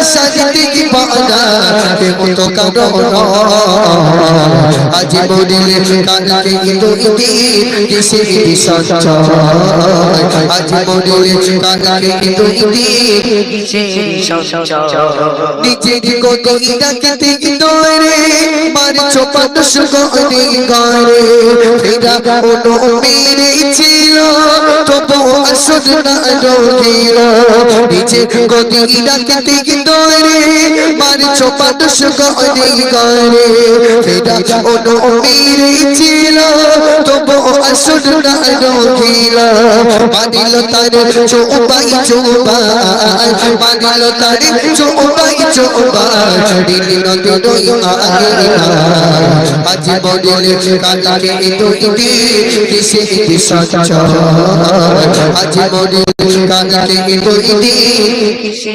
সাজতে কি পানা কে মতো কারো আজ মরিলে কালকে দুই দিন কিসে সঞ্চয় আজ মরিলে কালকে দুই দিন কিসে সঞ্চয় নিজের গতি রাখতে দৌড়ে মারছো পাতস গরে গরে ফেরা কোনো মেরে ছিল তবু আসদ না রহিল নিজের গতি রাখতে দৌড়ে মারছো পাতস গরে গরে ফেরা কোনো মেরে ছিল তবু আসদ না রহিল মানিল তার চৌপাই চৌপাই মানিল তার চৌপাই চৌপাই দিন নদী আজ মরিলে কালকে দুই দিন কিসে সঞ্চয় আজ মরিলে কালকে দুই দিন কিসে